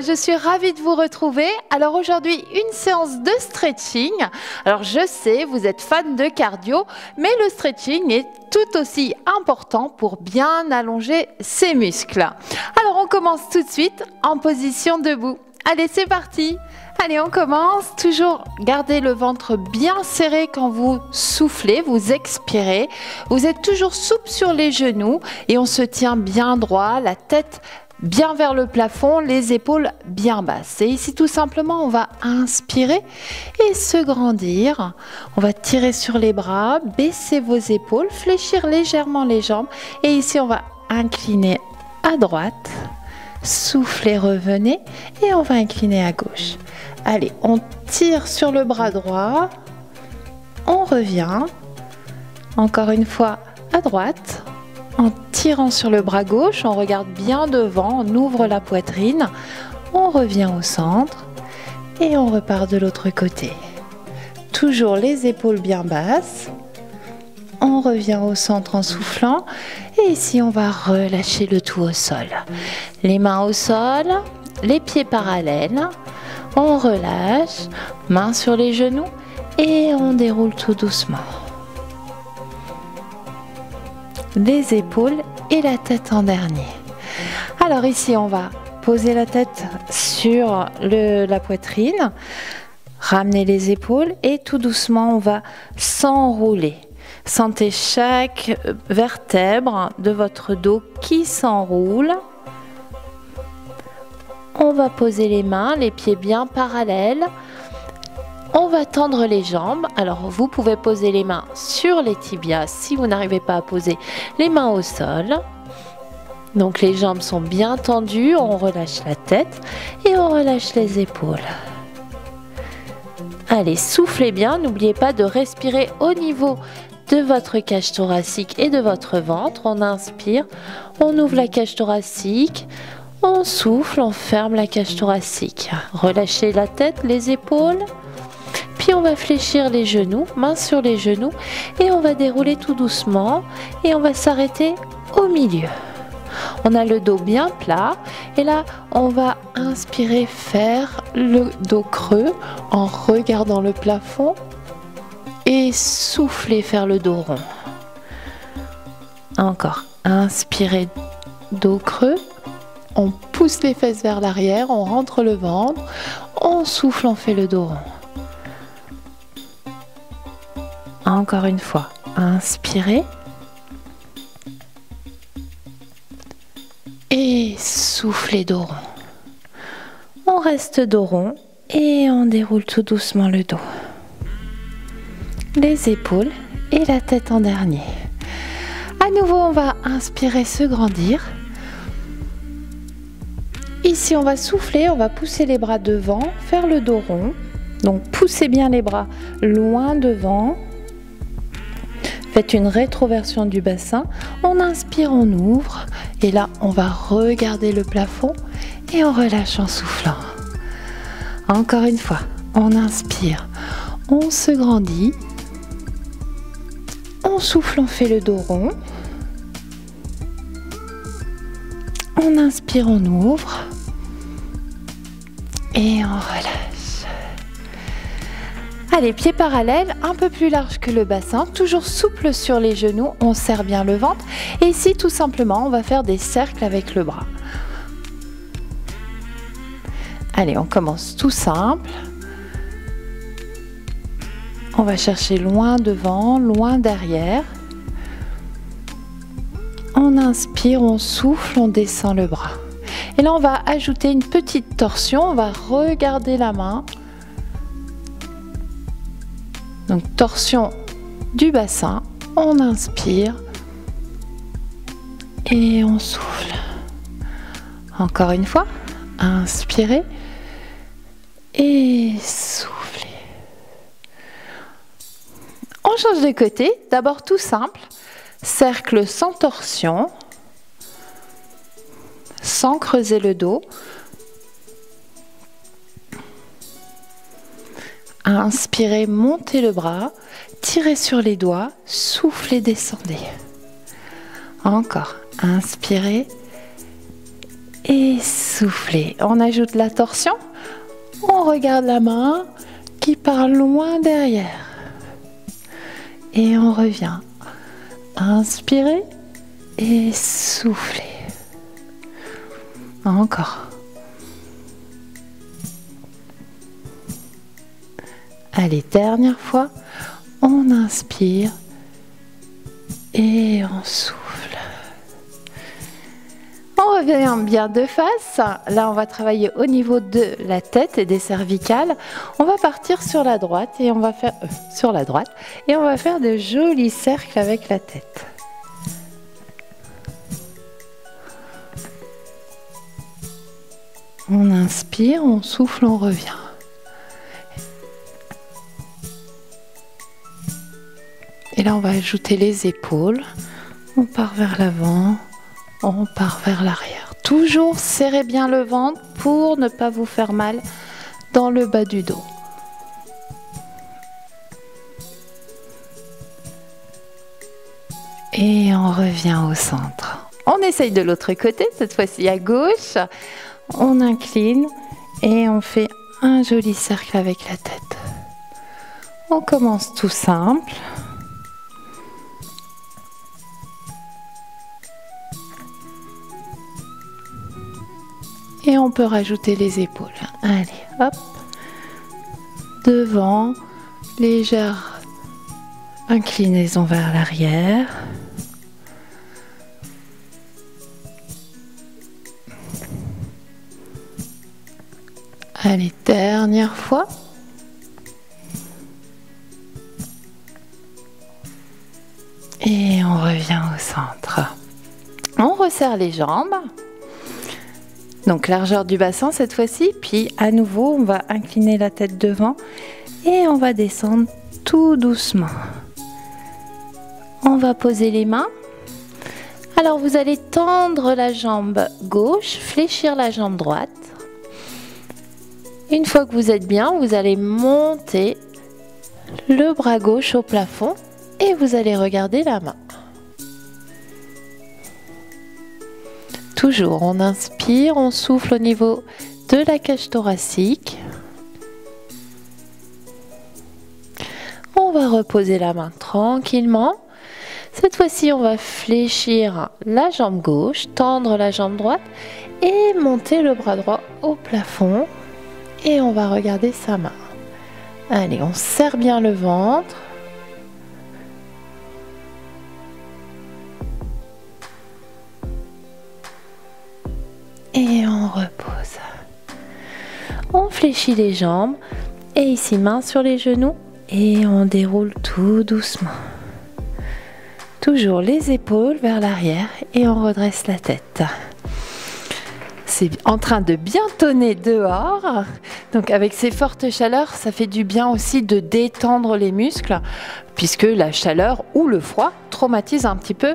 je suis ravie de vous retrouver. Alors aujourd'hui, une séance de stretching. Alors je sais, vous êtes fan de cardio, mais le stretching est tout aussi important pour bien allonger ses muscles. Alors on commence tout de suite en position debout. Allez, c'est parti! Allez, on commence. Toujours gardez le ventre bien serré quand vous soufflez, vous expirez. Vous êtes toujours souple sur les genoux et on se tient bien droit, la tête bien vers le plafond, les épaules bien basses. Et ici, tout simplement, on va inspirer et se grandir. On va tirer sur les bras, baisser vos épaules, fléchir légèrement les jambes. Et ici, on va incliner à droite. Soufflez, revenez et on va incliner à gauche. Allez, on tire sur le bras droit, on revient, encore une fois à droite, en tirant sur le bras gauche, on regarde bien devant, on ouvre la poitrine, on revient au centre et on repart de l'autre côté. Toujours les épaules bien basses, on revient au centre en soufflant et ici on va relâcher le tout au sol. Les mains au sol, les pieds parallèles. On relâche, mains sur les genoux et on déroule tout doucement. Les épaules et la tête en dernier. Alors ici, on va poser la tête sur la poitrine, ramener les épaules et tout doucement, on va s'enrouler. Sentez chaque vertèbre de votre dos qui s'enroule. On va poser les mains, les pieds bien parallèles. On va tendre les jambes. Alors, vous pouvez poser les mains sur les tibias si vous n'arrivez pas à poser les mains au sol. Donc, les jambes sont bien tendues. On relâche la tête et on relâche les épaules. Allez, soufflez bien. N'oubliez pas de respirer au niveau de votre cage thoracique et de votre ventre. On inspire, on ouvre la cage thoracique. On souffle, on ferme la cage thoracique. Relâchez la tête, les épaules. Puis on va fléchir les genoux, mains sur les genoux. Et on va dérouler tout doucement. Et on va s'arrêter au milieu. On a le dos bien plat. Et là, on va inspirer, faire le dos creux en regardant le plafond. Et souffler, faire le dos rond. Encore. Inspirez, dos creux. On pousse les fesses vers l'arrière, on rentre le ventre, on souffle, on fait le dos rond. Encore une fois, inspirez. Et soufflez, dos rond. On reste dos rond et on déroule tout doucement le dos. Les épaules et la tête en dernier. À nouveau, on va inspirer, se grandir. Ici, on va souffler, on va pousser les bras devant, faire le dos rond. Donc, poussez bien les bras loin devant. Faites une rétroversion du bassin. On inspire, on ouvre. Et là, on va regarder le plafond et on relâche en soufflant. Encore une fois, on inspire, on se grandit. On souffle, on fait le dos rond. On inspire, on ouvre. Et on relâche. Allez, pieds parallèles, un peu plus large que le bassin, toujours souple sur les genoux, on serre bien le ventre. Et ici, tout simplement, on va faire des cercles avec le bras. Allez, on commence tout simple. On va chercher loin devant, loin derrière. On inspire, on souffle, on descend le bras. Et là, on va ajouter une petite torsion. On va regarder la main. Donc, torsion du bassin. On inspire. Et on souffle. Encore une fois. Inspirez. Et soufflez. On change de côté. D'abord, tout simple. Cercle sans torsion. Sans creuser le dos. Inspirez, montez le bras, tirez sur les doigts, soufflez, descendez. Encore, inspirez et soufflez. soufflez. On ajoute la torsion. On regarde la main qui part loin derrière. Et on revient. Inspirez et soufflez. Encore. Allez, dernière fois. On inspire et on souffle. On revient bien de face. Là, on va travailler au niveau de la tête et des cervicales. On va partir sur la droite et on va faire de jolis cercles avec la tête. On inspire, on souffle, on revient. Et là, on va ajouter les épaules. On part vers l'avant, on part vers l'arrière. Toujours serrez bien le ventre pour ne pas vous faire mal dans le bas du dos. Et on revient au centre. On essaye de l'autre côté, cette fois-ci à gauche. On incline et on fait un joli cercle avec la tête. On commence tout simple. Et on peut rajouter les épaules. Allez, hop. Devant, légère inclinaison vers l'arrière. Allez, dernière fois. Et on revient au centre. On resserre les jambes. Donc largeur du bassin cette fois-ci. Puis à nouveau, on va incliner la tête devant. Et on va descendre tout doucement. On va poser les mains. Alors vous allez tendre la jambe gauche, fléchir la jambe droite. Une fois que vous êtes bien, vous allez monter le bras gauche au plafond et vous allez regarder la main. Toujours, on inspire, on souffle au niveau de la cage thoracique. On va reposer la main tranquillement. Cette fois-ci, on va fléchir la jambe gauche, tendre la jambe droite et monter le bras droit au plafond. Et on va regarder sa main. Allez, on serre bien le ventre. Et on repose. On fléchit les jambes. Et ici, main sur les genoux. Et on déroule tout doucement. Toujours les épaules vers l'arrière. Et on redresse la tête. C'est en train de bien tonner dehors. Donc avec ces fortes chaleurs, ça fait du bien aussi de détendre les muscles, puisque la chaleur ou le froid traumatise un petit peu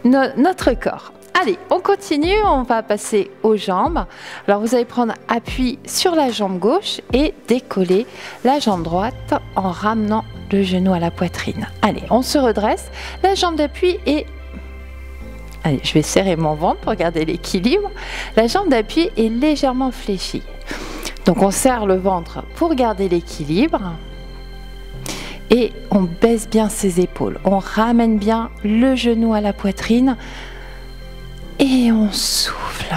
notre corps. Allez, on continue, on va passer aux jambes. Alors vous allez prendre appui sur la jambe gauche et décoller la jambe droite en ramenant le genou à la poitrine. Allez, on se redresse, la jambe d'appui est... Allez, je vais serrer mon ventre pour garder l'équilibre. La jambe d'appui est légèrement fléchie. Donc on serre le ventre pour garder l'équilibre. Et on baisse bien ses épaules. On ramène bien le genou à la poitrine. Et on souffle.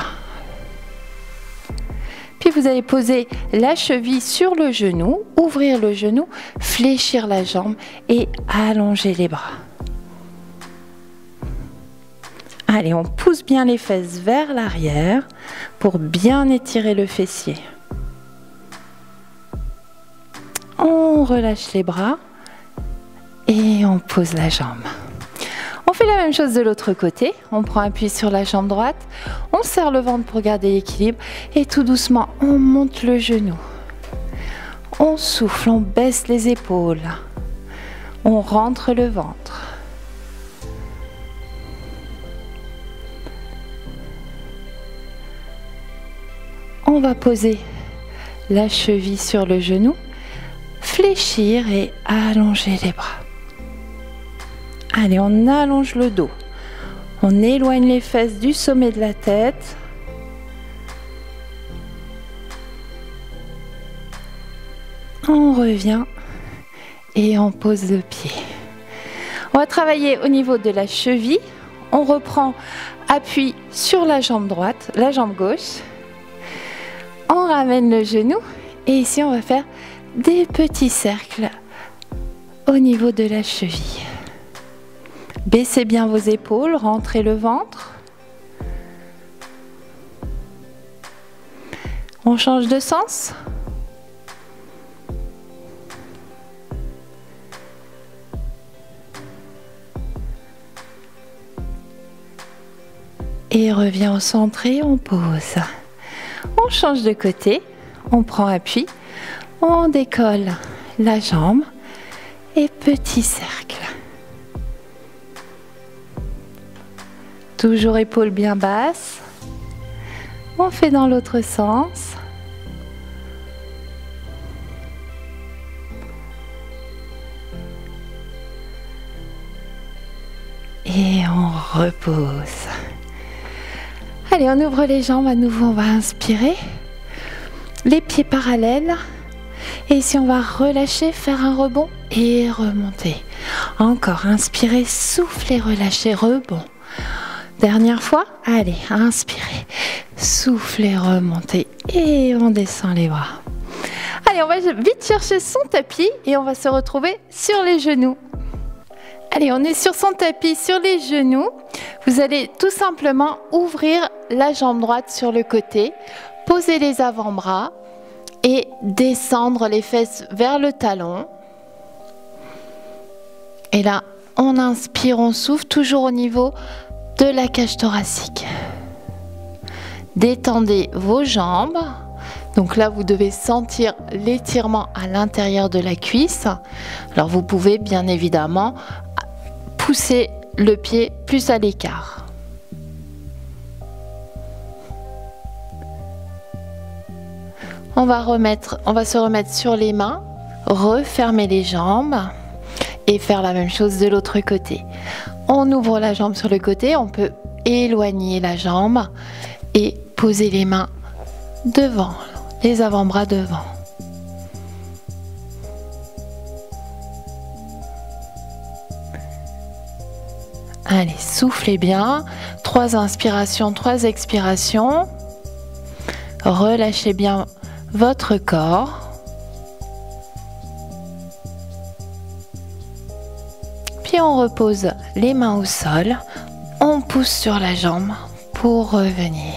Puis vous allez poser la cheville sur le genou, ouvrir le genou, fléchir la jambe et allonger les bras. Allez, on pousse bien les fesses vers l'arrière pour bien étirer le fessier. On relâche les bras et on pose la jambe. On fait la même chose de l'autre côté. On prend appui sur la jambe droite, on serre le ventre pour garder l'équilibre et tout doucement, on monte le genou. On souffle, on baisse les épaules. On rentre le ventre. On va poser la cheville sur le genou, fléchir et allonger les bras. Allez, on allonge le dos. On éloigne les fesses du sommet de la tête. On revient et on pose le pied. On va travailler au niveau de la cheville. On reprend appui sur la jambe droite, la jambe gauche. On ramène le genou et ici on va faire des petits cercles au niveau de la cheville. Baissez bien vos épaules, rentrez le ventre. On change de sens. Et revient au centre et on pose. On change de côté, on prend appui, on décolle la jambe et petit cercle. Toujours épaules bien basses. On fait dans l'autre sens. Et on repose. Allez, on ouvre les jambes à nouveau, on va inspirer. Les pieds parallèles. Et ici, on va relâcher, faire un rebond et remonter. Encore, inspirez, soufflez, relâchez, rebond. Dernière fois, allez, inspirez, soufflez, remontez et on descend les bras. Allez, on va vite chercher son tapis et on va se retrouver sur les genoux. Allez, on est sur son tapis, sur les genoux. Vous allez tout simplement ouvrir la jambe droite sur le côté, poser les avant-bras et descendre les fesses vers le talon. Et là, on inspire, on souffle, toujours au niveau de la cage thoracique. Détendez vos jambes. Donc là, vous devez sentir l'étirement à l'intérieur de la cuisse. Alors, vous pouvez bien évidemment pousser le pied plus à l'écart. On va se remettre sur les mains, refermer les jambes et faire la même chose de l'autre côté. On ouvre la jambe sur le côté, on peut éloigner la jambe et poser les mains devant, les avant-bras devant. Allez, soufflez bien. 3 inspirations, 3 expirations. Relâchez bien votre corps. Puis on repose les mains au sol. On pousse sur la jambe pour revenir.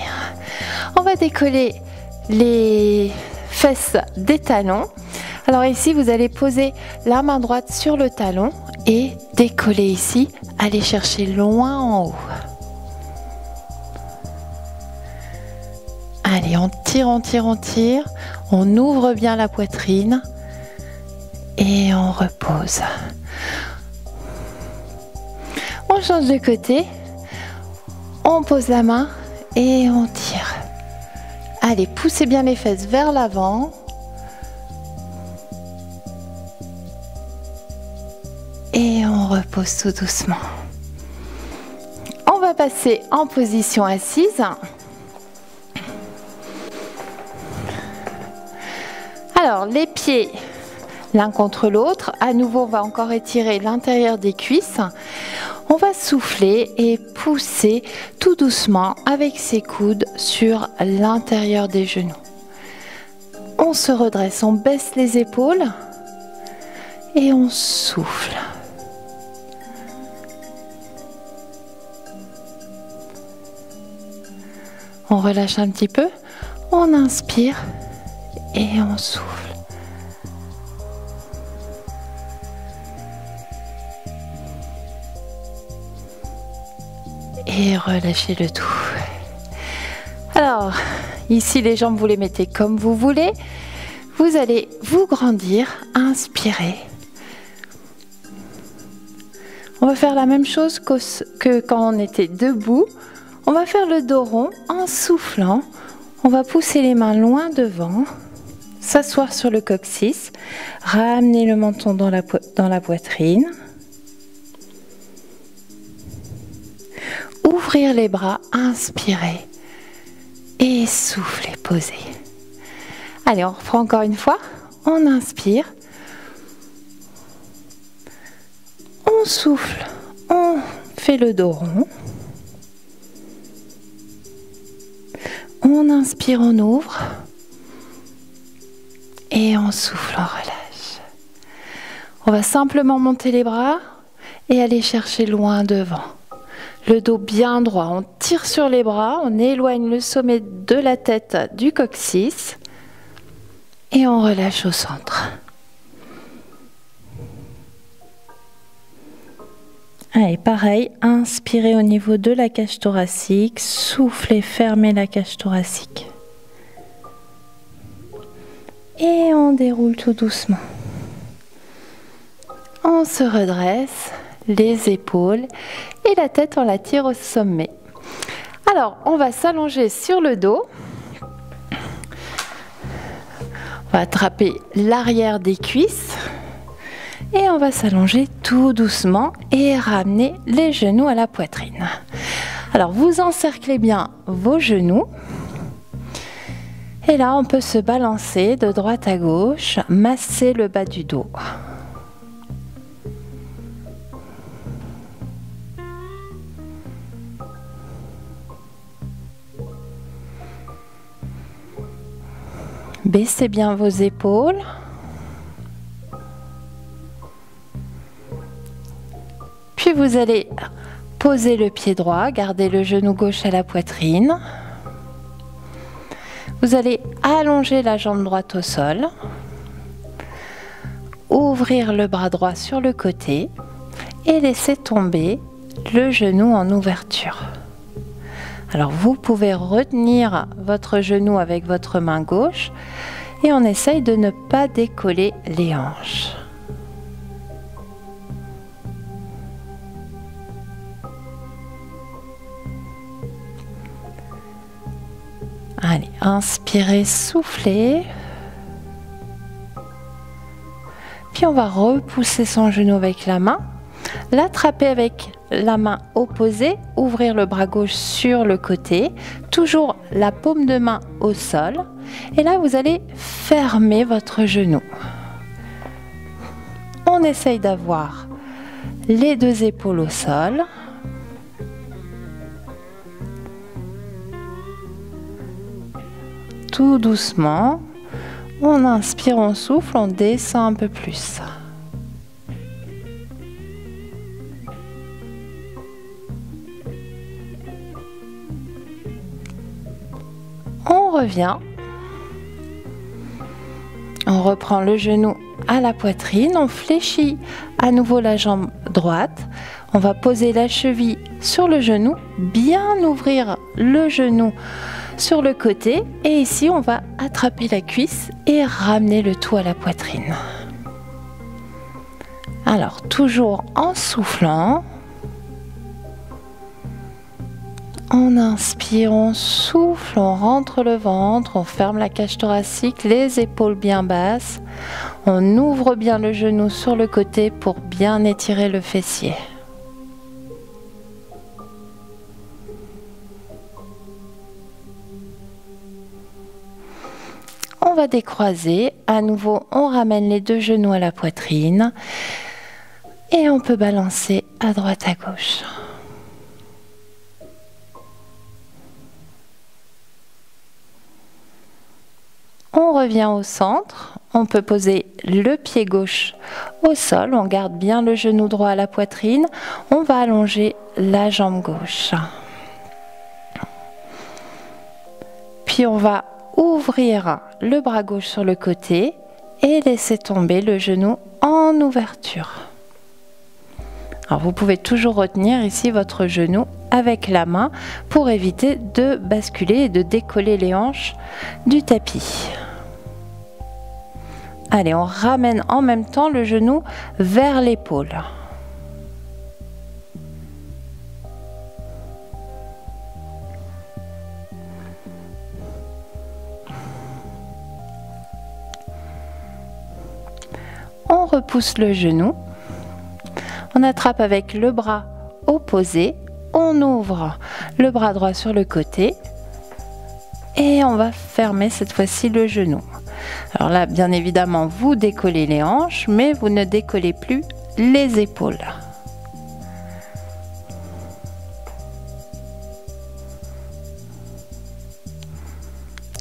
On va décoller les fesses des talons. Alors ici, vous allez poser la main droite sur le talon et décoller ici. Allez chercher loin en haut. Allez, on tire, on tire, on tire. On ouvre bien la poitrine et on repose. On change de côté. On pose la main et on tire. Allez, poussez bien les fesses vers l'avant. Et on repose tout doucement. On va passer en position assise. Alors, les pieds l'un contre l'autre. À nouveau, on va encore étirer l'intérieur des cuisses. On va souffler et pousser tout doucement avec ses coudes sur l'intérieur des genoux. On se redresse, on baisse les épaules et on souffle. On relâche un petit peu, on inspire et on souffle. Et relâchez le tout. Alors, ici les jambes, vous les mettez comme vous voulez. Vous allez vous grandir, inspirez. On va faire la même chose que quand on était debout. On va faire le dos rond en soufflant. On va pousser les mains loin devant, s'asseoir sur le coccyx, ramener le menton dans la poitrine. Ouvrir les bras, inspirez et soufflez, posez. Allez, on reprend encore une fois. On inspire. On souffle. On fait le dos rond. On inspire, on ouvre. Et on souffle, on relâche. On va simplement monter les bras et aller chercher loin devant. Le dos bien droit. On tire sur les bras, on éloigne le sommet de la tête du coccyx. Et on relâche au centre. Allez, pareil, inspirez au niveau de la cage thoracique, soufflez, fermez la cage thoracique. Et on déroule tout doucement. On se redresse, les épaules et la tête, on la tire au sommet. Alors, on va s'allonger sur le dos. On va attraper l'arrière des cuisses. Et on va s'allonger tout doucement et ramener les genoux à la poitrine. Alors, vous encerclez bien vos genoux. Et là, on peut se balancer de droite à gauche, masser le bas du dos. Baissez bien vos épaules. Puis vous allez poser le pied droit, garder le genou gauche à la poitrine. Vous allez allonger la jambe droite au sol. Ouvrir le bras droit sur le côté et laisser tomber le genou en ouverture. Alors vous pouvez retenir votre genou avec votre main gauche et on essaye de ne pas décoller les hanches. Allez, inspirez, soufflez. Puis on va repousser son genou avec la main, l'attraper avec la main opposée, ouvrir le bras gauche sur le côté, toujours la paume de main au sol. Et là, vous allez fermer votre genou. On essaye d'avoir les deux épaules au sol. Tout doucement, on inspire, on souffle, on descend un peu plus. On revient. On reprend le genou à la poitrine, on fléchit à nouveau la jambe droite. On va poser la cheville sur le genou, bien ouvrir le genou sur le côté et ici on va attraper la cuisse et ramener le tout à la poitrine. Alors toujours en soufflant, on inspire, on souffle, on rentre le ventre, on ferme la cage thoracique, les épaules bien basses, on ouvre bien le genou sur le côté pour bien étirer le fessier. On va décroiser, à nouveau on ramène les deux genoux à la poitrine et on peut balancer à droite à gauche. On revient au centre, on peut poser le pied gauche au sol, on garde bien le genou droit à la poitrine, on va allonger la jambe gauche. Puis on va ouvrir le bras gauche sur le côté et laisser tomber le genou en ouverture. Alors vous pouvez toujours retenir ici votre genou avec la main pour éviter de basculer et de décoller les hanches du tapis. Allez, on ramène en même temps le genou vers l'épaule. On repousse le genou, on attrape avec le bras opposé, on ouvre le bras droit sur le côté Et on va fermer cette fois-ci le genou. Alors là, bien évidemment, vous décollez les hanches, mais vous ne décollez plus les épaules.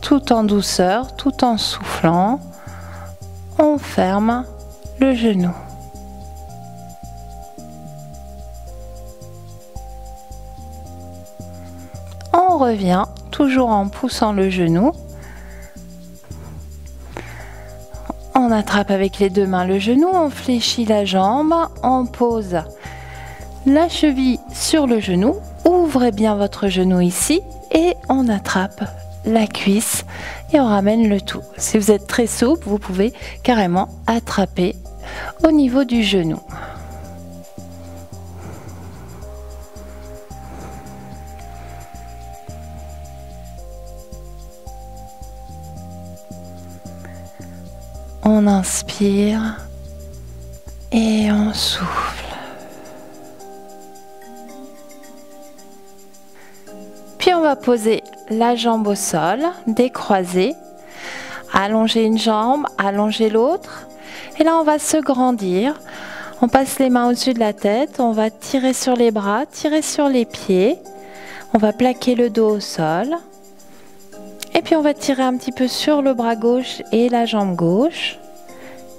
Tout en douceur, tout en soufflant, on ferme le genou. On revient toujours en poussant le genou. On attrape avec les deux mains le genou, on fléchit la jambe, on pose la cheville sur le genou, ouvrez bien votre genou ici et on attrape la cuisse et on ramène le tout. Si vous êtes très souple, vous pouvez carrément attraper au niveau du genou. On inspire et on souffle. Puis on va poser la jambe au sol, décroiser, allonger une jambe, allonger l'autre. Et là on va se grandir. On passe les mains au-dessus de la tête, on va tirer sur les bras, tirer sur les pieds. On va plaquer le dos au sol. Et puis on va tirer un petit peu sur le bras gauche et la jambe gauche,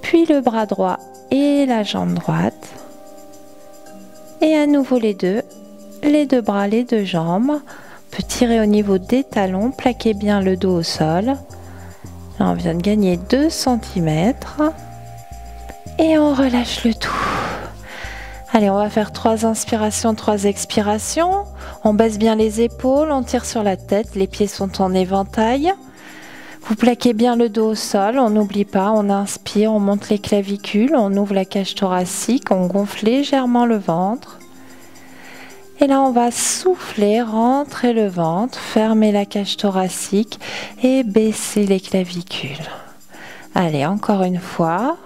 puis le bras droit et la jambe droite. Et à nouveau les deux bras, les deux jambes. On peut tirer au niveau des talons, plaquer bien le dos au sol. Là on vient de gagner 2 cm. Et on relâche le tout. Allez, on va faire 3 inspirations, 3 expirations. On baisse bien les épaules, on tire sur la tête, les pieds sont en éventail. Vous plaquez bien le dos au sol, on n'oublie pas, on inspire, on monte les clavicules, on ouvre la cage thoracique, on gonfle légèrement le ventre. Et là, on va souffler, rentrer le ventre, fermer la cage thoracique et baisser les clavicules. Allez, encore une fois.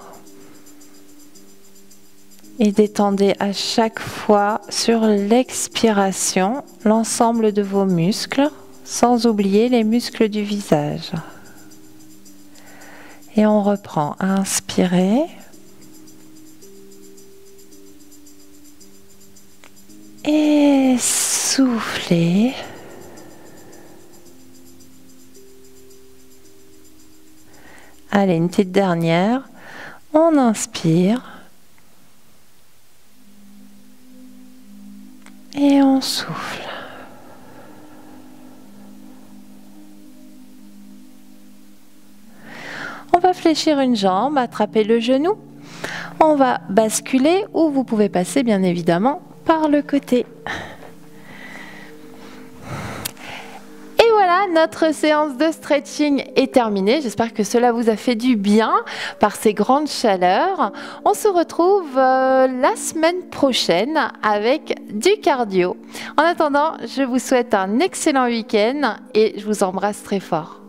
Et détendez à chaque fois sur l'expiration l'ensemble de vos muscles, sans oublier les muscles du visage. Et on reprend à inspirer. Et souffler. Allez, une petite dernière. On inspire. Et on souffle. On va fléchir une jambe, attraper le genou. On va basculer ou vous pouvez passer bien évidemment par le côté. Et voilà, notre séance de stretching est terminée. J'espère que cela vous a fait du bien par ces grandes chaleurs. On se retrouve la semaine prochaine avec du cardio. En attendant, je vous souhaite un excellent week-end et je vous embrasse très fort.